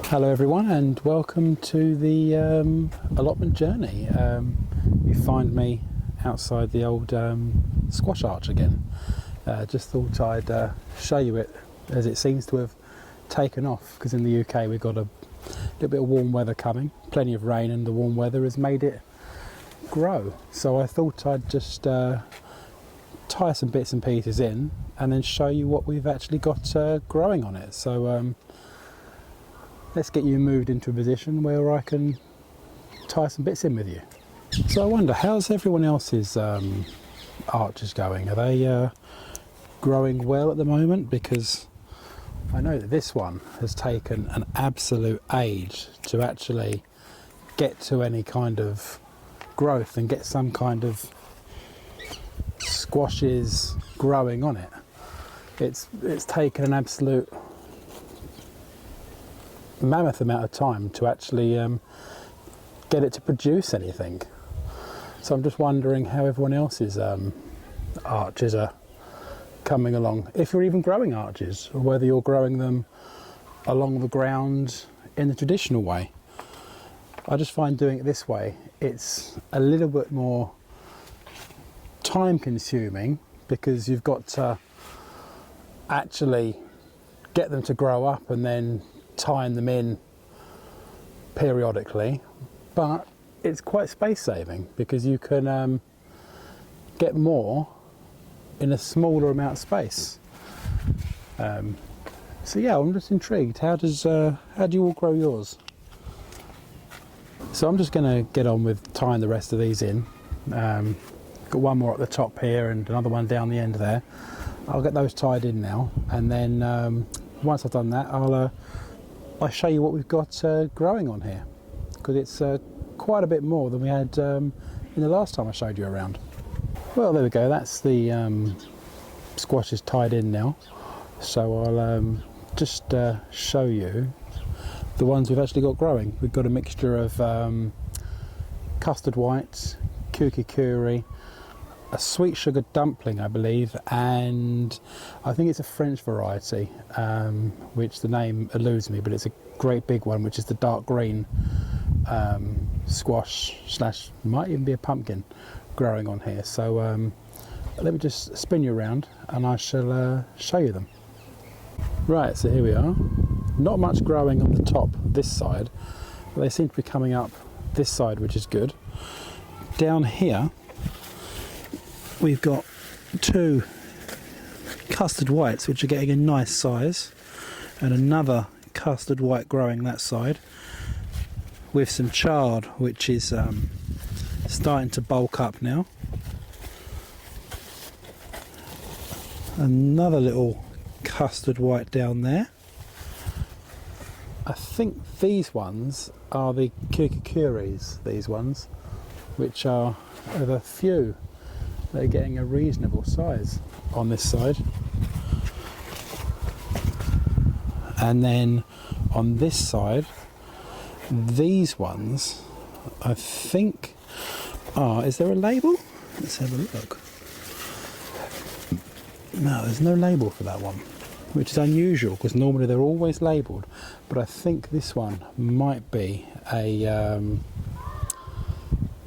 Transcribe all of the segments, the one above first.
Hello everyone and welcome to the allotment journey. You find me outside the old squash arch again. Just thought I'd show you it, as it seems to have taken off, because in the UK we've got a little bit of warm weather coming, plenty of rain, and the warm weather has made it grow. So I thought I'd just tie some bits and pieces in and then show you what we've actually got growing on it. So let's get you moved into a position where I can tie some bits in with you. So I wonder, how's everyone else's arches going? Are they growing well at the moment? Because I know that this one has taken an absolute age to actually get to any kind of growth and get some kind of squashes growing on it. It's taken an absolute mammoth amount of time to actually get it to produce anything. So I'm just wondering how everyone else's arches are coming along, if you're even growing arches, or whether you're growing them along the ground in the traditional way. I just find doing it this way, it's a little bit more time consuming, because you've got to actually get them to grow up and then tying them in periodically, but it's quite space saving because you can get more in a smaller amount of space. So yeah, I'm just intrigued. How do you all grow yours? So I'm just going to get on with tying the rest of these in. Got one more at the top here and another one down the end there. I'll get those tied in now, and then once I've done that, I'll show you what we've got growing on here, because it's quite a bit more than we had in the last time I showed you around. Well, there we go, that's the squashes tied in now. So I'll just show you the ones we've actually got growing. We've got a mixture of custard white, kukikuri, a sweet sugar dumpling, I believe, and I think it's a French variety, which the name eludes me, but it's a great big one, which is the dark green squash slash might even be a pumpkin growing on here. So let me just spin you around and I shall show you them. Right, so here we are. Not much growing on the top this side, but they seem to be coming up this side, which is good. Down here we've got two custard whites, which are getting a nice size, and another custard white growing that side, with some chard, which is starting to bulk up now. Another little custard white down there. I think these ones are the kukikuris, these ones, which are of a few. They're getting a reasonable size on this side. And then on this side, these ones, I think, is there a label? Let's have a look. No, there's no label for that one, which is unusual because normally they're always labelled. But I think this one might be a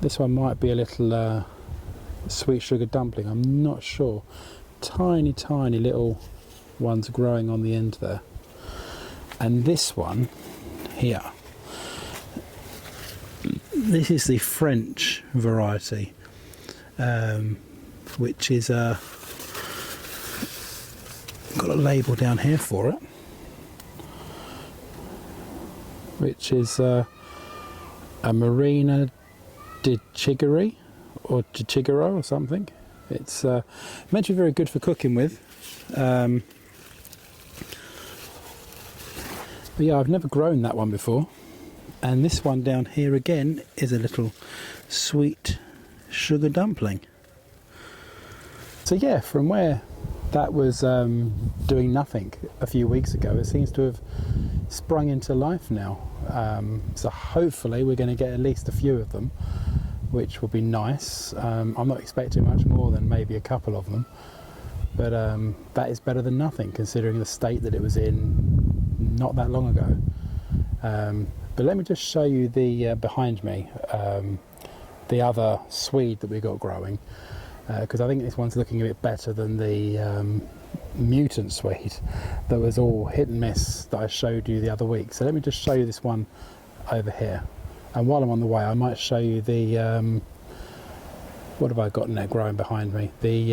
little sweet sugar dumpling. I'm not sure. Tiny little ones growing on the end there. And this one here, this is the French variety, which is got a label down here for it, which is a Marina di Chigari or Chigaro or something. It's meant to be very good for cooking with. But yeah, I've never grown that one before. And this one down here again is a little sweet sugar dumpling. So yeah, from where that was doing nothing a few weeks ago, it seems to have sprung into life now. So hopefully we're going to get at least a few of them, which will be nice. I'm not expecting much more than maybe a couple of them, but that is better than nothing, considering the state that it was in not that long ago. But let me just show you the behind me, the other swede that we got growing, because I think this one's looking a bit better than the mutant swede that was all hit and miss that I showed you the other week. So let me just show you this one over here, and while I'm on the way I might show you the what have I got in there growing behind me, the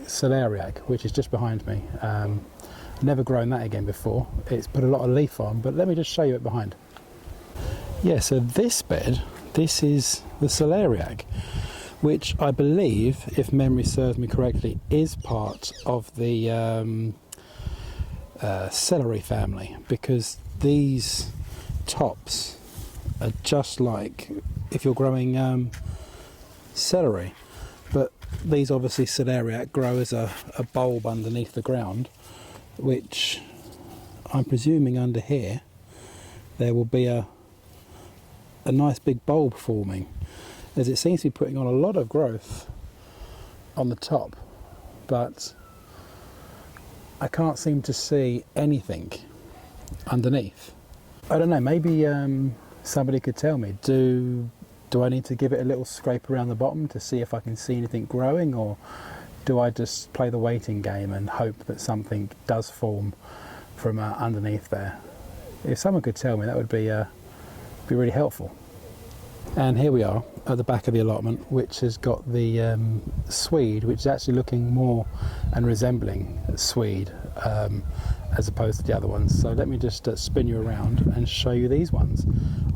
celeriac, which is just behind me. Never grown that again before. It's put a lot of leaf on, but let me just show you it behind. Yeah, so this bed, this is the celeriac, which I believe, if memory serves me correctly, is part of the celery family, because these tops are just like if you're growing celery, but these obviously celeriac grow as a bulb underneath the ground, which I'm presuming under here there will be a nice big bulb forming, as it seems to be putting on a lot of growth on the top, but I can't seem to see anything underneath. I don't know, maybe somebody could tell me, do I need to give it a little scrape around the bottom to see if I can see anything growing, or do I just play the waiting game and hope that something does form from underneath there? If someone could tell me, that would be really helpful. And here we are at the back of the allotment, which has got the swede, which is actually looking more and resembling swede as opposed to the other ones. So let me just spin you around and show you these ones.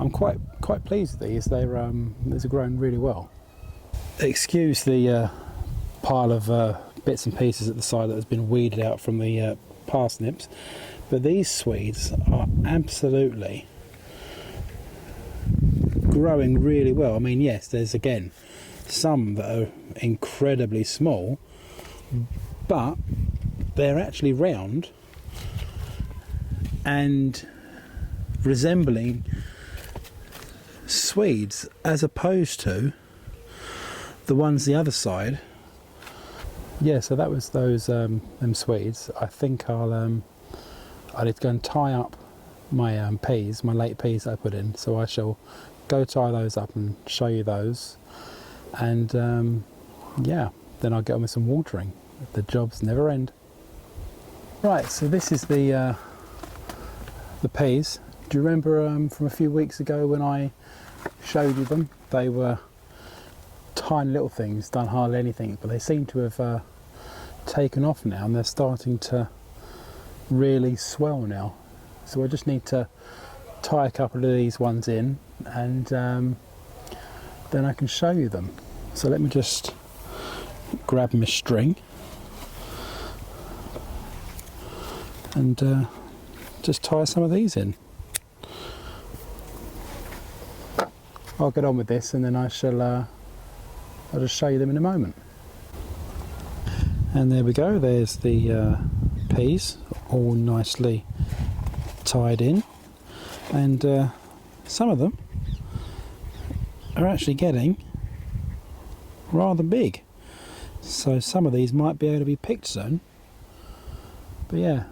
I'm quite pleased with these. These are growing really well. Excuse the pile of bits and pieces at the side that has been weeded out from the parsnips, but these swedes are absolutely growing really well. I mean, yes, there's again some that are incredibly small, but they're actually round and resembling swedes, as opposed to the ones the other side. Yeah, so that was those them swedes. I think I need to go and tie up my peas, my late peas I put in, so I shall go tie those up and show you those, and yeah, then I'll get on with some watering. The jobs never end. Right, so this is the peas. Do you remember from a few weeks ago when I showed you them? They were tiny little things, done hardly anything, but they seem to have taken off now, and they're starting to really swell now. So I just need to tie a couple of these ones in, and then I can show you them. So let me just grab my string and just tie some of these in. I'll get on with this, and then I shall I'll just show you them in a moment. And there we go, there's the peas all nicely tied in, and some of them are actually getting rather big, so some of these might be able to be picked soon. But yeah,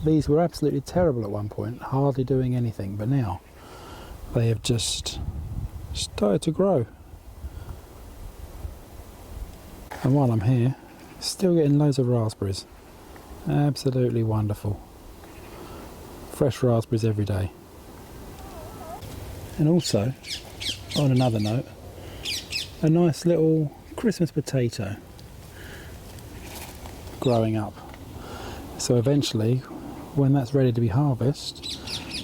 these were absolutely terrible at one point, hardly doing anything, but now they have just started to grow. And while I'm here, still getting loads of raspberries. Absolutely wonderful. Fresh raspberries every day. And also, on another note, a nice little Christmas potato growing up. So eventually, when that's ready to be harvested,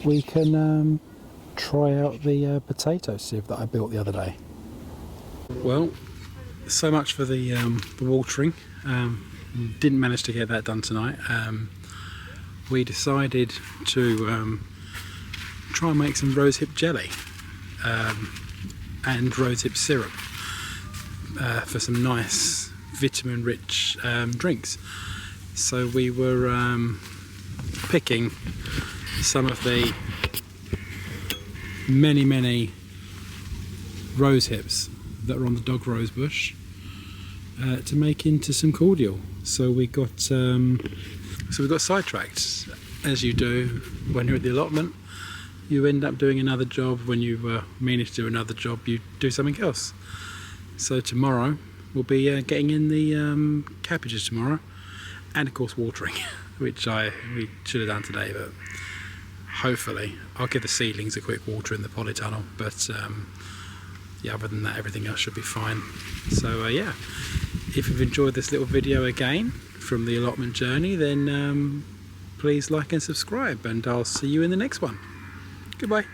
we can try out the potato sieve that I built the other day. Well, so much for the watering. Didn't manage to get that done tonight. We decided to try and make some rosehip jelly and rosehip syrup for some nice vitamin-rich drinks. So we were picking some of the many rose hips that are on the dog rose bush to make into some cordial. So we got sidetracked, as you do when you're at the allotment, you end up doing another job. When you meaning to do another job, you do something else. So tomorrow we'll be getting in the cabbages tomorrow, and of course watering, which we should have done today, but hopefully I'll give the seedlings a quick water in the polytunnel. But yeah, other than that, everything else should be fine. So yeah, if you've enjoyed this little video again from the allotment journey, then please like and subscribe, and I'll see you in the next one. Goodbye.